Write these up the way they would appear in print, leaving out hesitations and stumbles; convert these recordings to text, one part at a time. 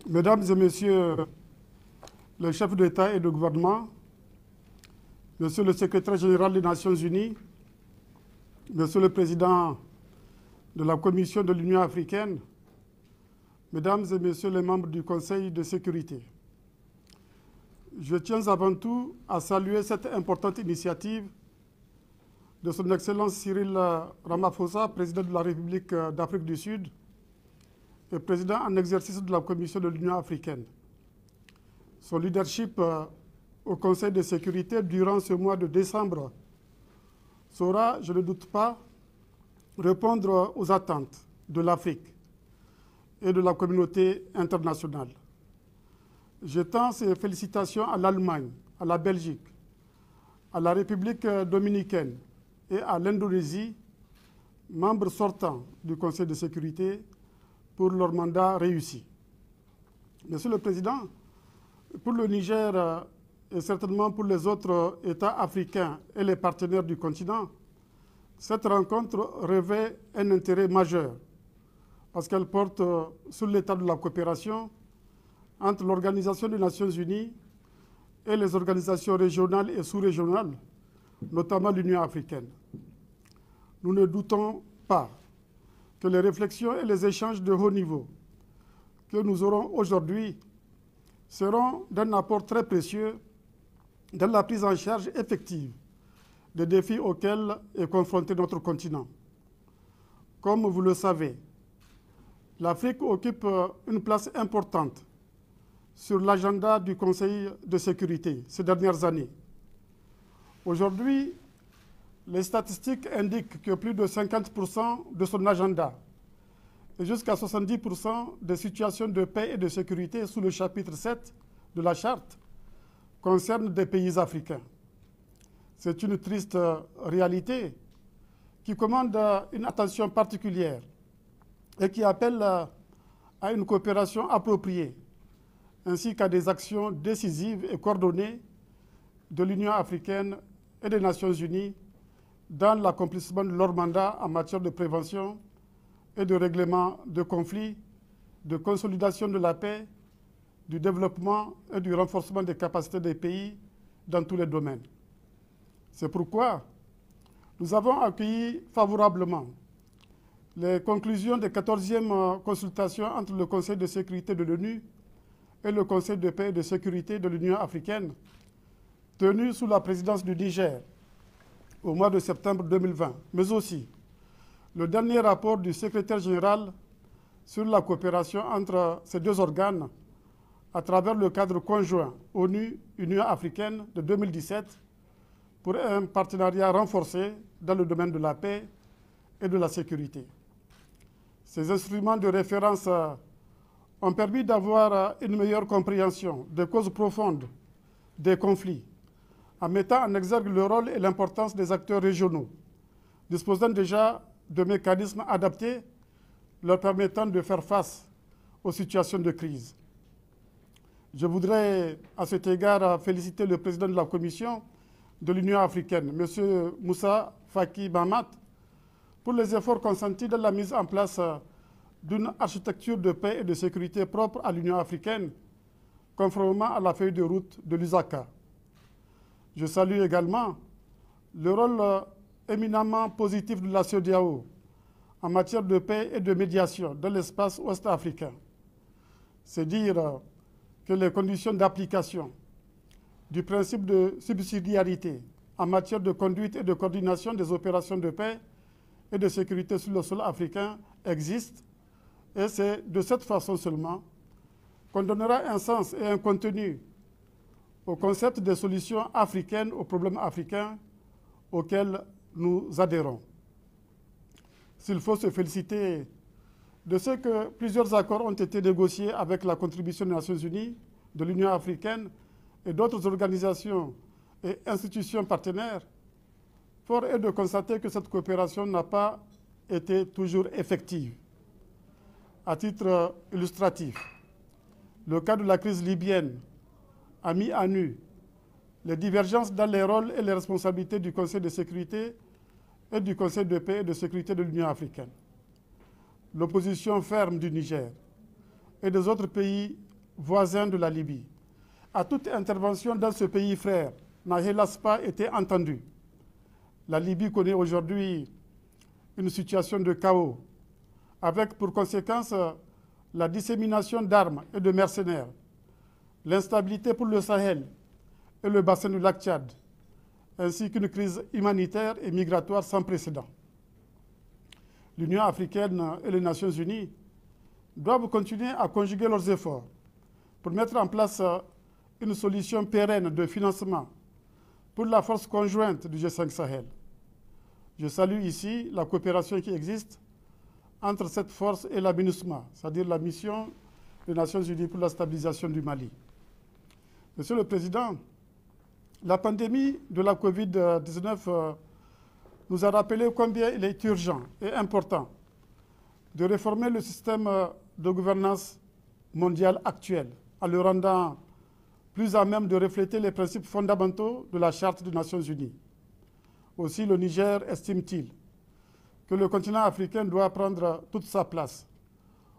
Mesdames et Messieurs les chefs d'État et de gouvernement, Monsieur le secrétaire général des Nations Unies, Monsieur le Président de la Commission de l'Union africaine, Mesdames et Messieurs les membres du Conseil de sécurité, je tiens avant tout à saluer cette importante initiative de Son Excellence Cyril Ramaphosa, président de la République d'Afrique du Sud et président en exercice de la Commission de l'Union africaine. Son leadership au Conseil de sécurité durant ce mois de décembre saura, je ne doute pas, répondre aux attentes de l'Afrique et de la communauté internationale. J'étends ces félicitations à l'Allemagne, à la Belgique, à la République dominicaine et à l'Indonésie, membres sortants du Conseil de sécurité, pour leur mandat réussi. Monsieur le Président, pour le Niger et certainement pour les autres États africains et les partenaires du continent, cette rencontre revêt un intérêt majeur parce qu'elle porte sur l'état de la coopération entre l'Organisation des Nations Unies et les organisations régionales et sous-régionales, notamment l'Union africaine. Nous ne doutons pas que les réflexions et les échanges de haut niveau que nous aurons aujourd'hui seront d'un apport très précieux dans la prise en charge effective des défis auxquels est confronté notre continent. Comme vous le savez, l'Afrique occupe une place importante sur l'agenda du Conseil de sécurité ces dernières années. Aujourd'hui, les statistiques indiquent que plus de 50% de son agenda et jusqu'à 70% des situations de paix et de sécurité sous le chapitre 7 de la Charte concernent des pays africains. C'est une triste réalité qui commande une attention particulière et qui appelle à une coopération appropriée ainsi qu'à des actions décisives et coordonnées de l'Union africaine et des Nations unies dans l'accomplissement de leur mandat en matière de prévention et de règlement de conflits, de consolidation de la paix, du développement et du renforcement des capacités des pays dans tous les domaines. C'est pourquoi nous avons accueilli favorablement les conclusions des 14e consultations entre le Conseil de sécurité de l'ONU et le Conseil de paix et de sécurité de l'Union africaine, tenues sous la présidence du Niger au mois de septembre 2020, mais aussi le dernier rapport du secrétaire général sur la coopération entre ces deux organes à travers le cadre conjoint ONU-Union africaine de 2017 pour un partenariat renforcé dans le domaine de la paix et de la sécurité. Ces instruments de référence ont permis d'avoir une meilleure compréhension des causes profondes des conflits, en mettant en exergue le rôle et l'importance des acteurs régionaux, disposant déjà de mécanismes adaptés leur permettant de faire face aux situations de crise. Je voudrais à cet égard féliciter le président de la Commission de l'Union africaine, M. Moussa Faki Mahamat, pour les efforts consentis dans la mise en place d'une architecture de paix et de sécurité propre à l'Union africaine, conformément à la feuille de route de Lusaka. Je salue également le rôle éminemment positif de la CEDEAO en matière de paix et de médiation dans l'espace ouest-africain. C'est dire que les conditions d'application du principe de subsidiarité en matière de conduite et de coordination des opérations de paix et de sécurité sur le sol africain existent, et c'est de cette façon seulement qu'on donnera un sens et un contenu au concept des solutions africaines aux problèmes africains auxquels nous adhérons. S'il faut se féliciter de ce que plusieurs accords ont été négociés avec la contribution des Nations Unies, de l'Union africaine et d'autres organisations et institutions partenaires, fort est de constater que cette coopération n'a pas été toujours effective. À titre illustratif, le cas de la crise libyenne a mis à nu les divergences dans les rôles et les responsabilités du Conseil de sécurité et du Conseil de paix et de sécurité de l'Union africaine. L'opposition ferme du Niger et des autres pays voisin de la Libye. À toute intervention dans ce pays frère n'a hélas pas été entendue. La Libye connaît aujourd'hui une situation de chaos, avec pour conséquence la dissémination d'armes et de mercenaires, l'instabilité pour le Sahel et le bassin du lac Tchad, ainsi qu'une crise humanitaire et migratoire sans précédent. L'Union africaine et les Nations unies doivent continuer à conjuguer leurs efforts pour mettre en place une solution pérenne de financement pour la force conjointe du G5 Sahel. Je salue ici la coopération qui existe entre cette force et la MINUSMA, c'est-à-dire la mission des Nations unies pour la stabilisation du Mali. Monsieur le Président, la pandémie de la Covid-19 nous a rappelé combien il est urgent et important de réformer le système de gouvernance mondiale actuel en le rendant plus à même de refléter les principes fondamentaux de la Charte des Nations unies. Aussi, le Niger estime-t-il que le continent africain doit prendre toute sa place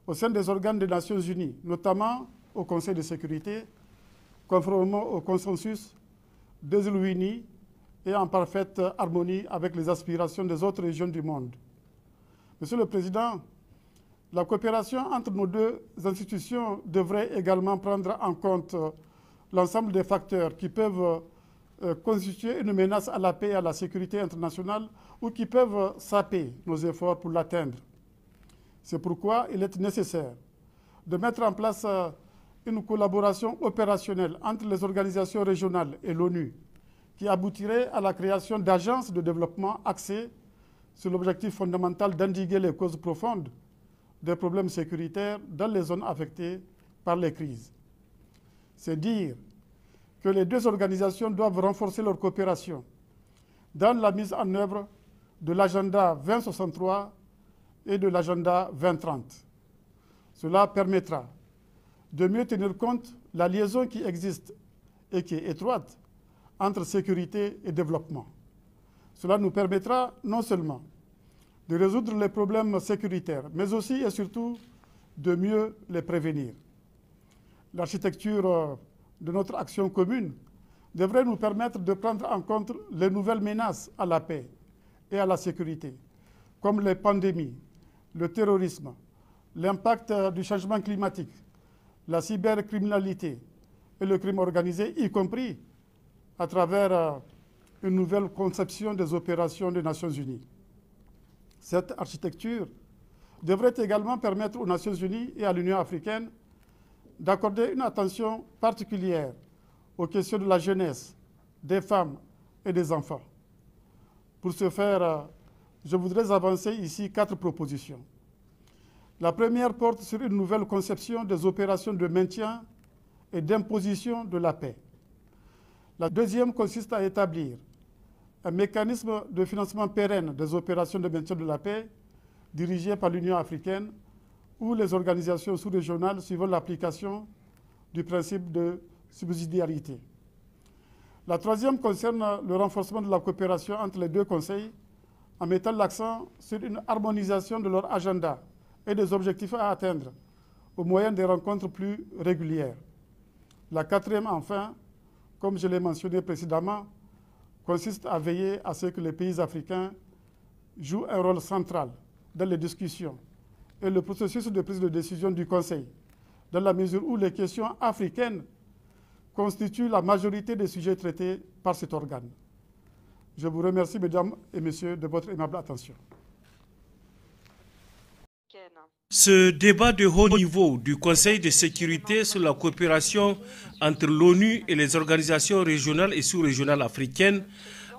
au sein des organes des Nations unies, notamment au Conseil de sécurité, conformément au consensus des Iluini et en parfaite harmonie avec les aspirations des autres régions du monde. Monsieur le Président, la coopération entre nos deux institutions devrait également prendre en compte l'ensemble des facteurs qui peuvent constituer une menace à la paix et à la sécurité internationale ou qui peuvent saper nos efforts pour l'atteindre. C'est pourquoi il est nécessaire de mettre en place une collaboration opérationnelle entre les organisations régionales et l'ONU qui aboutirait à la création d'agences de développement axées sur l'objectif fondamental d'endiguer les causes profondes des problèmes sécuritaires dans les zones affectées par les crises. C'est dire que les deux organisations doivent renforcer leur coopération dans la mise en œuvre de l'agenda 2063 et de l'agenda 2030. Cela permettra de mieux tenir compte de la liaison qui existe et qui est étroite entre sécurité et développement. Cela nous permettra non seulement de résoudre les problèmes sécuritaires, mais aussi et surtout de mieux les prévenir. L'architecture de notre action commune devrait nous permettre de prendre en compte les nouvelles menaces à la paix et à la sécurité, comme les pandémies, le terrorisme, l'impact du changement climatique, la cybercriminalité et le crime organisé, y compris à travers une nouvelle conception des opérations des Nations unies. Cette architecture devrait également permettre aux Nations unies et à l'Union africaine d'accorder une attention particulière aux questions de la jeunesse, des femmes et des enfants. Pour ce faire, je voudrais avancer ici 4 propositions. La première porte sur une nouvelle conception des opérations de maintien et d'imposition de la paix. La deuxième consiste à établir un mécanisme de financement pérenne des opérations de maintien de la paix dirigées par l'Union africaine ou les organisations sous-régionales suivant l'application du principe de subsidiarité. La troisième concerne le renforcement de la coopération entre les deux conseils en mettant l'accent sur une harmonisation de leur agenda et des objectifs à atteindre au moyen des rencontres plus régulières. La quatrième, enfin, comme je l'ai mentionné précédemment, consiste à veiller à ce que les pays africains jouent un rôle central dans les discussions et le processus de prise de décision du Conseil, dans la mesure où les questions africaines constituent la majorité des sujets traités par cet organe. Je vous remercie, mesdames et messieurs, de votre aimable attention. Ce débat de haut niveau du Conseil de sécurité sur la coopération entre l'ONU et les organisations régionales et sous-régionales africaines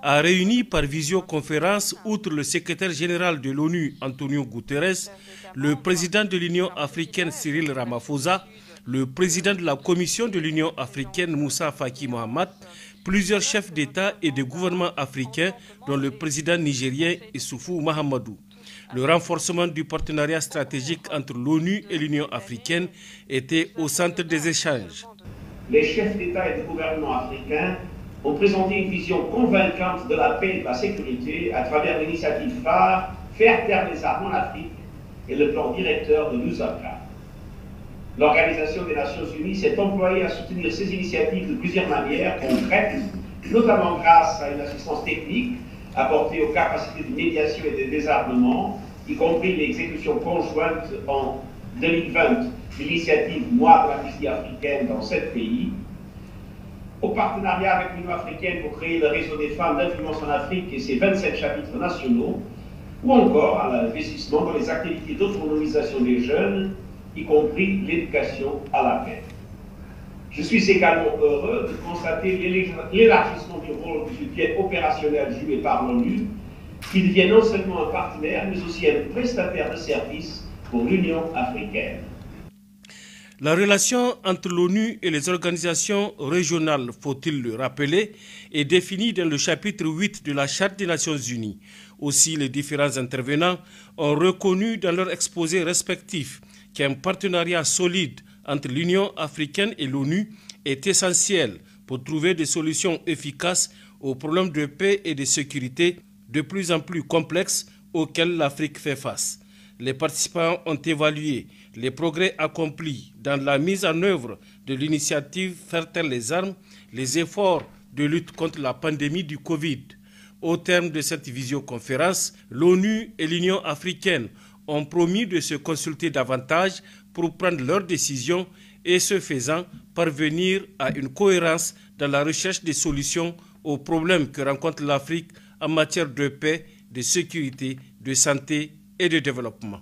a réuni par visioconférence, outre le secrétaire général de l'ONU, Antonio Guterres, le président de l'Union africaine, Cyril Ramaphosa, le président de la Commission de l'Union africaine, Moussa Faki Mohamed, plusieurs chefs d'État et de gouvernements africains, dont le président nigérien Issoufou Mahamadou. Le renforcement du partenariat stratégique entre l'ONU et l'Union africaine était au centre des échanges. Les chefs d'État et de gouvernement africains ont présenté une vision convaincante de la paix et de la sécurité à travers l'initiative phare Faire taire les armes en Afrique et le plan directeur de Lusaka. L'Organisation des Nations Unies s'est employée à soutenir ces initiatives de plusieurs manières concrètes, notamment grâce à une assistance technique apportée aux capacités de médiation et de désarmement, y compris l'exécution conjointe en 2020 de l'initiative Mois de l'amnistie africaine dans 7 pays, au partenariat avec l'Union africaine pour créer le réseau des femmes d'influence en Afrique et ses 27 chapitres nationaux, ou encore à l'investissement dans les activités d'autonomisation des jeunes, y compris l'éducation à la paix. Je suis également heureux de constater l'élargissement du rôle du soutien opérationnel joué par l'ONU, qui devient non seulement un partenaire, mais aussi un prestataire de services pour l'Union africaine. La relation entre l'ONU et les organisations régionales, faut-il le rappeler, est définie dans le chapitre 8 de la Charte des Nations Unies. Aussi, les différents intervenants ont reconnu dans leurs exposés respectifs qu'un partenariat solide entre l'Union africaine et l'ONU est essentiel pour trouver des solutions efficaces aux problèmes de paix et de sécurité de plus en plus complexes auxquels l'Afrique fait face. Les participants ont évalué les progrès accomplis dans la mise en œuvre de l'initiative Faire taire les armes, les efforts de lutte contre la pandémie du Covid. Au terme de cette visioconférence, l'ONU et l'Union africaine ont promis de se consulter davantage pour prendre leurs décisions et ce faisant parvenir à une cohérence dans la recherche des solutions aux problèmes que rencontre l'Afrique en matière de paix, de sécurité, de santé et de développement.